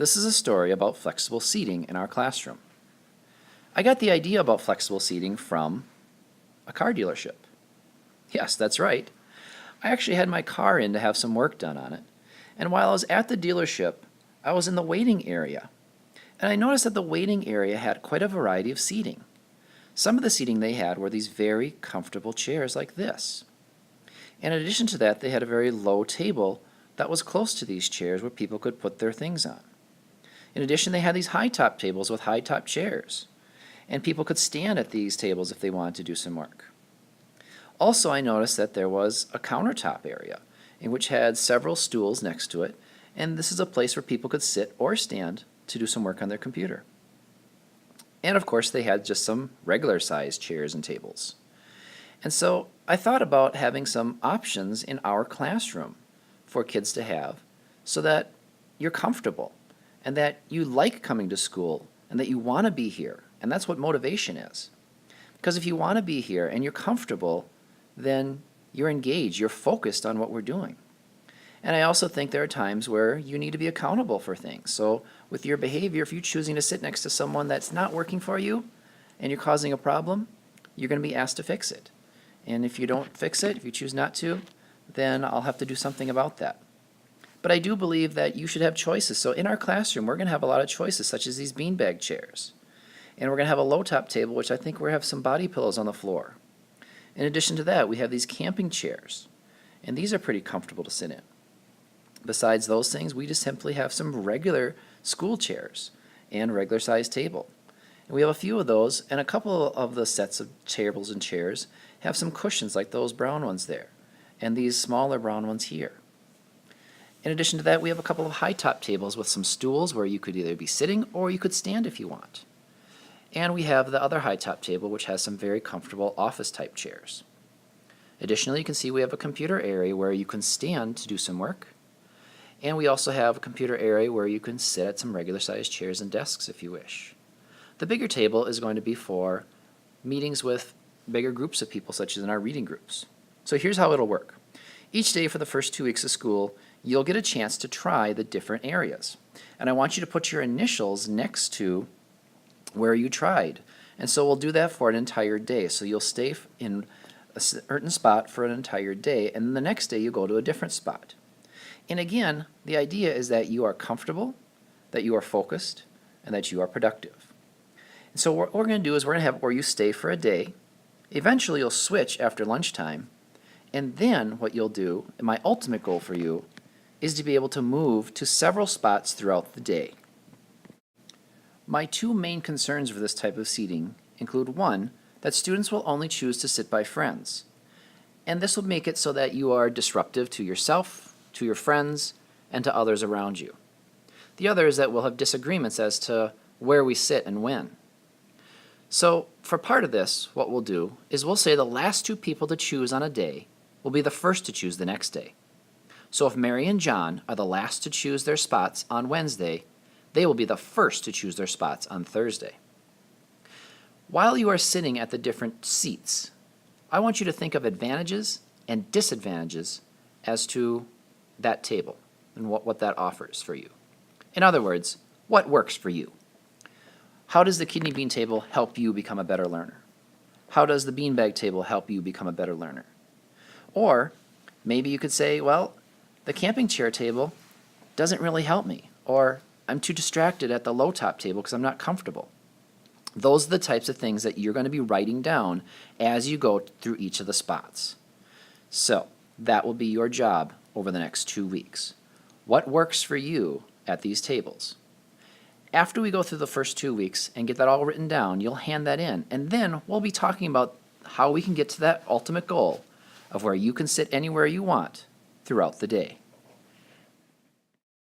This is a story about flexible seating in our classroom. I got the idea about flexible seating from a car dealership. Yes, that's right. I actually had my car in to have some work done on it, and while I was at the dealership, I was in the waiting area, and I noticed that the waiting area had quite a variety of seating. Some of the seating they had were these very comfortable chairs like this. And in addition to that, they had a very low table that was close to these chairs where people could put their things on. In addition, they had these high-top tables with high-top chairs, and people could stand at these tables if they wanted to do some work. Also, I noticed that there was a countertop area in which had several stools next to it, and this is a place where people could sit or stand to do some work on their computer. And of course, they had just some regular-sized chairs and tables. And so I thought about having some options in our classroom for kids to have so that you're comfortable and that you like coming to school and that you want to be here. And that's what motivation is. Because if you want to be here and you're comfortable, then you're engaged, you're focused on what we're doing. And I also think there are times where you need to be accountable for things. So with your behavior, if you're choosing to sit next to someone that's not working for you and you're causing a problem, you're going to be asked to fix it. And if you don't fix it, if you choose not to, then I'll have to do something about that. But I do believe that you should have choices. So in our classroom, we're going to have a lot of choices, such as these beanbag chairs. And we're going to have a low-top table, which I think we have some body pillows on the floor. In addition to that, we have these camping chairs. And these are pretty comfortable to sit in. Besides those things, we just simply have some regular school chairs and regular-sized table. And we have a few of those, and a couple of the sets of tables and chairs have some cushions like those brown ones there, and these smaller brown ones here. In addition to that, we have a couple of high-top tables with some stools where you could either be sitting or you could stand if you want. And we have the other high-top table, which has some very comfortable office-type chairs. Additionally, you can see we have a computer area where you can stand to do some work. And we also have a computer area where you can sit at some regular-sized chairs and desks if you wish. The bigger table is going to be for meetings with bigger groups of people, such as in our reading groups. So here's how it'll work. Each day for the first 2 weeks of school, you'll get a chance to try the different areas. And I want you to put your initials next to where you tried. And so we'll do that for an entire day. So you'll stay in a certain spot for an entire day, and then the next day you go to a different spot. And again, the idea is that you are comfortable, that you are focused, and that you are productive. And so what we're going to do is we're going to have where you stay for a day. Eventually you'll switch after lunchtime, and then what you'll do, and my ultimate goal for you, is to be able to move to several spots throughout the day. My two main concerns for this type of seating include one, that students will only choose to sit by friends. And this will make it so that you are disruptive to yourself, to your friends, and to others around you. The other is that we'll have disagreements as to where we sit and when. So for part of this, what we'll do is we'll say the last two people to choose on a day will be the first to choose the next day. So if Mary and John are the last to choose their spots on Wednesday, they will be the first to choose their spots on Thursday. While you are sitting at the different seats, I want you to think of advantages and disadvantages as to that table and what that offers for you. In other words, what works for you? How does the kidney bean table help you become a better learner? How does the beanbag table help you become a better learner? Or maybe you could say, well, the camping chair table doesn't really help me, or I'm too distracted at the low top table because I'm not comfortable. Those are the types of things that you're going to be writing down as you go through each of the spots. So that will be your job over the next 2 weeks. What works for you at these tables? After we go through the first 2 weeks and get that all written down, you'll hand that in, and then we'll be talking about how we can get to that ultimate goal of where you can sit anywhere you want throughout the day.